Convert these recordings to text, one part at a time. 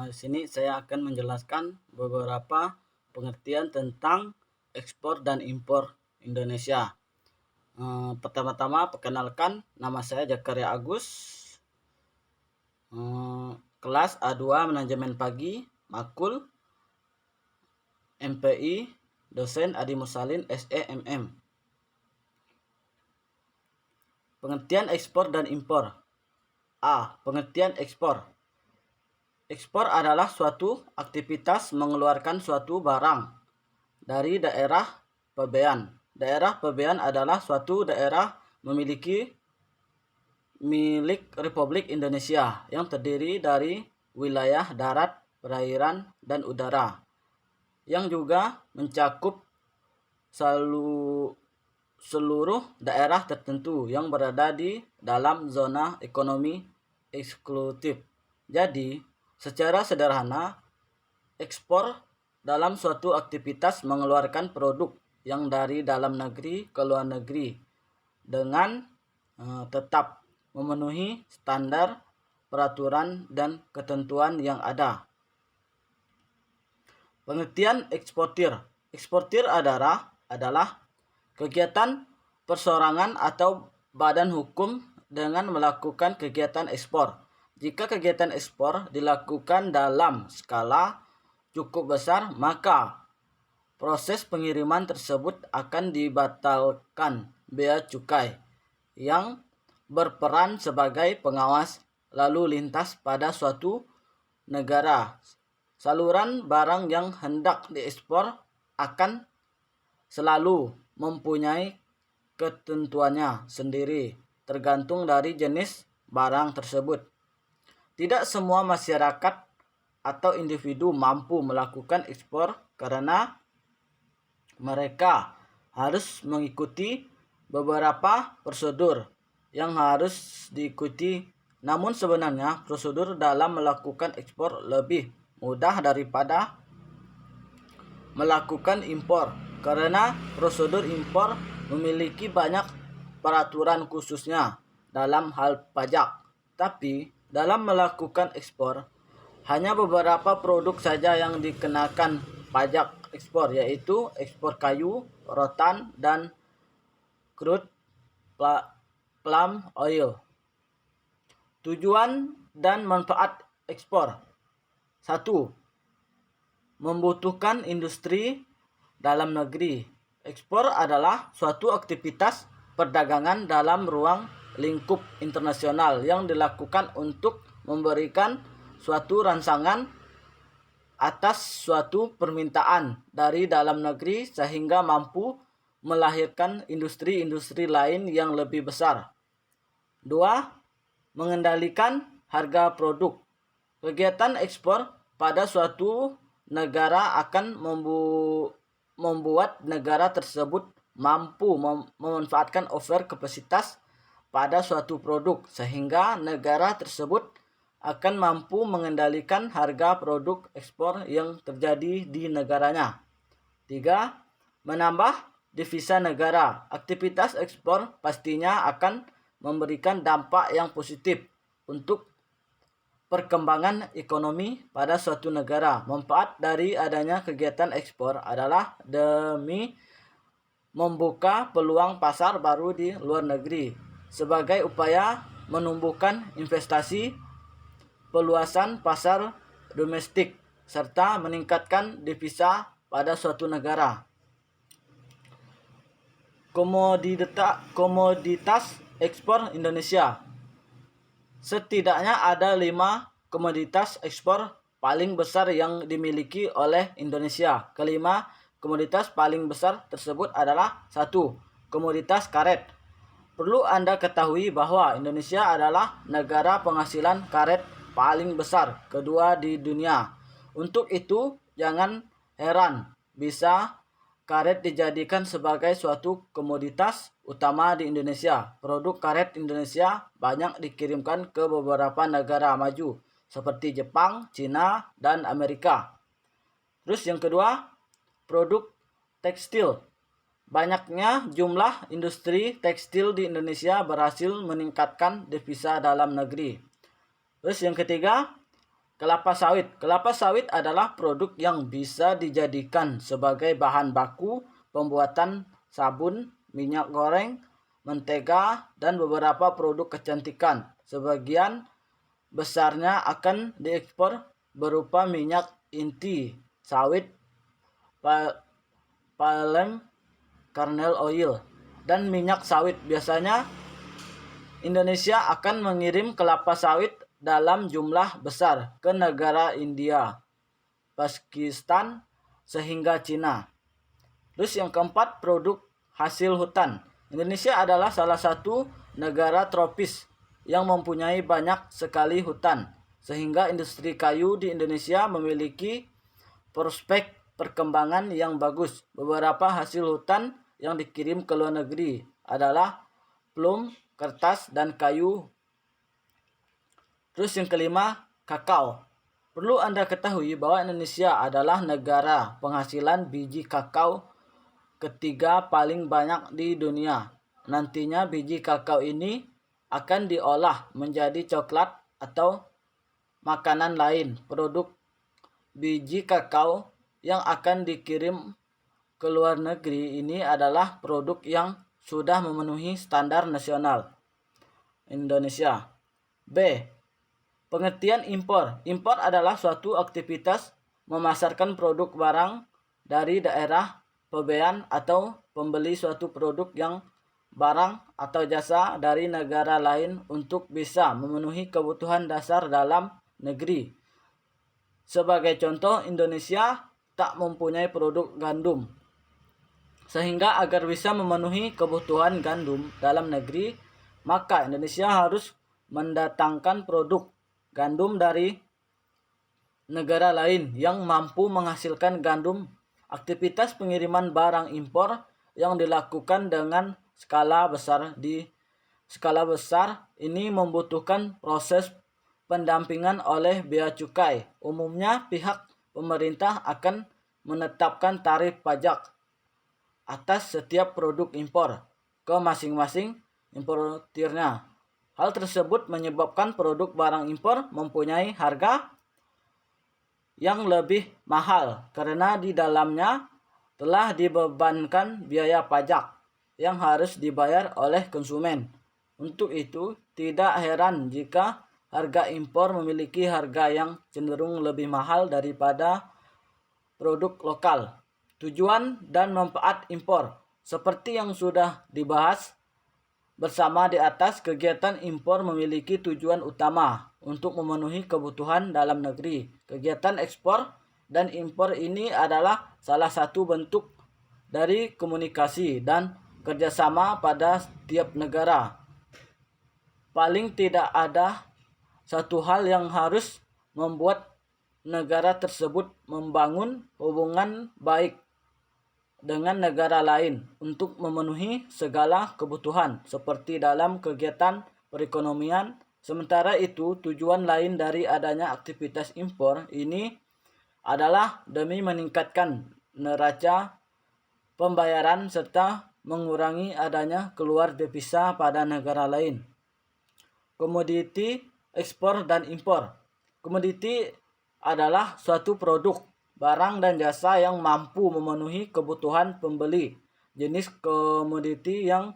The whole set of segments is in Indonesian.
Di sini saya akan menjelaskan beberapa pengertian tentang ekspor dan impor Indonesia. Pertama-tama perkenalkan, nama saya Jakaria Agus, kelas A2 Manajemen Pagi, Makul, MPI, dosen Adi Musalin, SEMM. Pengertian ekspor dan impor. A. Pengertian ekspor. Ekspor adalah suatu aktivitas mengeluarkan suatu barang dari daerah pabean. Daerah pabean adalah suatu daerah milik Republik Indonesia yang terdiri dari wilayah darat, perairan, dan udara, yang juga mencakup seluruh daerah tertentu yang berada di dalam zona ekonomi eksklusif. Jadi, secara sederhana, ekspor dalam suatu aktivitas mengeluarkan produk yang dari dalam negeri ke luar negeri dengan tetap memenuhi standar, peraturan, dan ketentuan yang ada. Pengertian eksportir. Eksportir adalah kegiatan perseorangan atau badan hukum dengan melakukan kegiatan ekspor. Jika kegiatan ekspor dilakukan dalam skala cukup besar, maka proses pengiriman tersebut akan dibatalkan bea cukai yang berperan sebagai pengawas lalu lintas pada suatu negara. Saluran barang yang hendak diekspor akan selalu mempunyai ketentuannya sendiri tergantung dari jenis barang tersebut. Tidak semua masyarakat atau individu mampu melakukan ekspor karena mereka harus mengikuti beberapa prosedur yang harus diikuti. Namun sebenarnya prosedur dalam melakukan ekspor lebih mudah daripada melakukan impor karena prosedur impor memiliki banyak peraturan khususnya dalam hal pajak. Tapi dalam melakukan ekspor hanya beberapa produk saja yang dikenakan pajak ekspor, yaitu ekspor kayu, rotan, dan crude palm oil. Tujuan dan manfaat ekspor. 1. Membutuhkan industri dalam negeri. Ekspor adalah suatu aktivitas perdagangan dalam ruang lingkup internasional yang dilakukan untuk memberikan suatu rangsangan atas suatu permintaan dari dalam negeri sehingga mampu melahirkan industri-industri lain yang lebih besar. 2. Mengendalikan harga produk. Kegiatan ekspor pada suatu negara akan membuat negara tersebut mampu memanfaatkan overkapasitas pada suatu produk sehingga negara tersebut akan mampu mengendalikan harga produk ekspor yang terjadi di negaranya. 3. Menambah devisa negara. Aktivitas ekspor pastinya akan memberikan dampak yang positif untuk perkembangan ekonomi pada suatu negara. Manfaat dari adanya kegiatan ekspor adalah demi membuka peluang pasar baru di luar negeri sebagai upaya menumbuhkan investasi, peluasan pasar domestik, serta meningkatkan devisa pada suatu negara. Komoditas ekspor Indonesia. Setidaknya ada 5 komoditas ekspor paling besar yang dimiliki oleh Indonesia. Kelima komoditas paling besar tersebut adalah 1. Komoditas karet. Perlu Anda ketahui bahwa Indonesia adalah negara penghasilan karet paling besar kedua di dunia. Untuk itu, jangan heran bisa karet dijadikan sebagai suatu komoditas utama di Indonesia. Produk karet Indonesia banyak dikirimkan ke beberapa negara maju seperti Jepang, Cina, dan Amerika. Terus yang kedua, produk tekstil. Banyaknya jumlah industri tekstil di Indonesia berhasil meningkatkan devisa dalam negeri. Terus yang ketiga, Kelapa sawit. Kelapa sawit adalah produk yang bisa dijadikan sebagai bahan baku pembuatan sabun, minyak goreng, mentega, dan beberapa produk kecantikan. Sebagian besarnya akan diekspor berupa minyak inti sawit, palm kernel oil, dan minyak sawit. Biasanya Indonesia akan mengirim kelapa sawit dalam jumlah besar ke negara India, Pakistan, sehingga Cina. Terus yang keempat, produk hasil hutan. Indonesia adalah salah satu negara tropis yang mempunyai banyak sekali hutan, sehingga industri kayu di Indonesia memiliki prospek perkembangan yang bagus. Beberapa hasil hutan yang dikirim ke luar negeri adalah plum, kertas, dan kayu. Terus yang kelima, kakao. Perlu Anda ketahui bahwa Indonesia adalah negara penghasilan biji kakao ketiga paling banyak di dunia. Nantinya biji kakao ini akan diolah menjadi coklat atau makanan lain. Produk biji kakao yang akan dikirim ke luar negeri ini adalah produk yang sudah memenuhi standar nasional Indonesia. B. Pengertian impor. Impor adalah suatu aktivitas memasarkan produk barang dari daerah pembelian atau pembeli suatu produk yang barang atau jasa dari negara lain untuk bisa memenuhi kebutuhan dasar dalam negeri. Sebagai contoh, Indonesia tak mempunyai produk gandum. Sehingga agar bisa memenuhi kebutuhan gandum dalam negeri, maka Indonesia harus mendatangkan produk gandum dari negara lain yang mampu menghasilkan gandum. Aktivitas pengiriman barang impor yang dilakukan dengan skala besar ini membutuhkan proses pendampingan oleh bea cukai. Umumnya pihak pemerintah akan menetapkan tarif pajak atas setiap produk impor ke masing-masing importirnya. Hal tersebut menyebabkan produk barang impor mempunyai harga yang lebih mahal karena di dalamnya telah dibebankan biaya pajak yang harus dibayar oleh konsumen. Untuk itu, tidak heran jika harga impor memiliki harga yang cenderung lebih mahal daripada produk lokal. Tujuan dan manfaat impor. Seperti yang sudah dibahas bersama di atas, kegiatan impor memiliki tujuan utama untuk memenuhi kebutuhan dalam negeri. Kegiatan ekspor dan impor ini adalah salah satu bentuk dari komunikasi dan kerjasama pada setiap negara. Paling tidak ada satu hal yang harus membuat negara tersebut membangun hubungan baik dengan negara lain untuk memenuhi segala kebutuhan seperti dalam kegiatan perekonomian. Sementara itu, tujuan lain dari adanya aktivitas impor ini adalah demi meningkatkan neraca pembayaran serta mengurangi adanya keluar devisa pada negara lain. Komoditi, ekspor dan impor. Komoditi adalah suatu produk, barang dan jasa yang mampu memenuhi kebutuhan pembeli. Jenis komoditi yang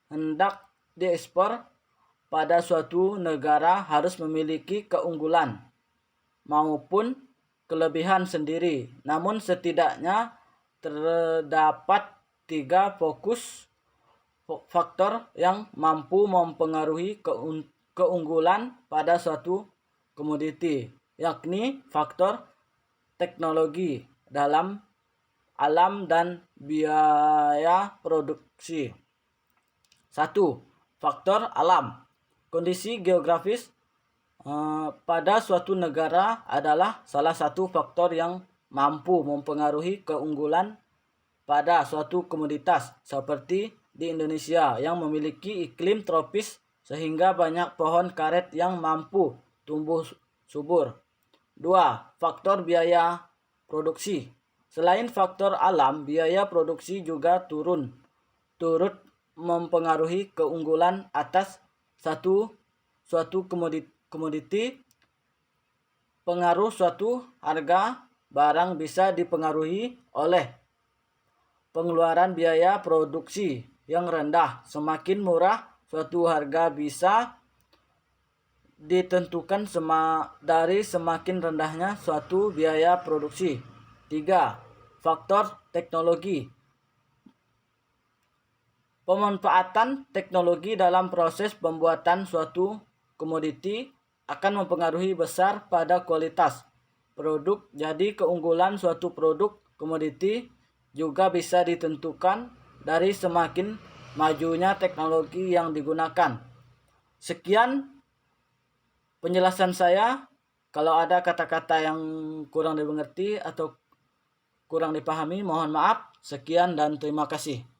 hendak diekspor pada suatu negara harus memiliki keunggulan maupun kelebihan sendiri. Namun setidaknya terdapat 3 faktor yang mampu mempengaruhi keunggulan pada suatu komoditi, yakni faktor teknologi dalam alam dan biaya produksi. 1. Faktor alam. Kondisi geografis pada suatu negara adalah salah satu faktor yang mampu mempengaruhi keunggulan pada suatu komoditas, seperti di Indonesia yang memiliki iklim tropis sehingga banyak pohon karet yang mampu tumbuh subur. 2. Faktor biaya produksi. Selain faktor alam, biaya produksi juga turut mempengaruhi keunggulan atas suatu komoditi. pengaruh suatu harga barang bisa dipengaruhi oleh pengeluaran biaya produksi yang rendah. Semakin murah suatu harga bisa ditentukan dari semakin rendahnya suatu biaya produksi. 3. Faktor teknologi. Pemanfaatan teknologi dalam proses pembuatan suatu komoditi akan mempengaruhi besar pada kualitas produk. Jadi keunggulan suatu produk komoditi juga bisa ditentukan dari semakin majunya teknologi yang digunakan. Sekian penjelasan saya. Kalau ada kata-kata yang kurang dimengerti atau kurang dipahami, mohon maaf. Sekian dan terima kasih.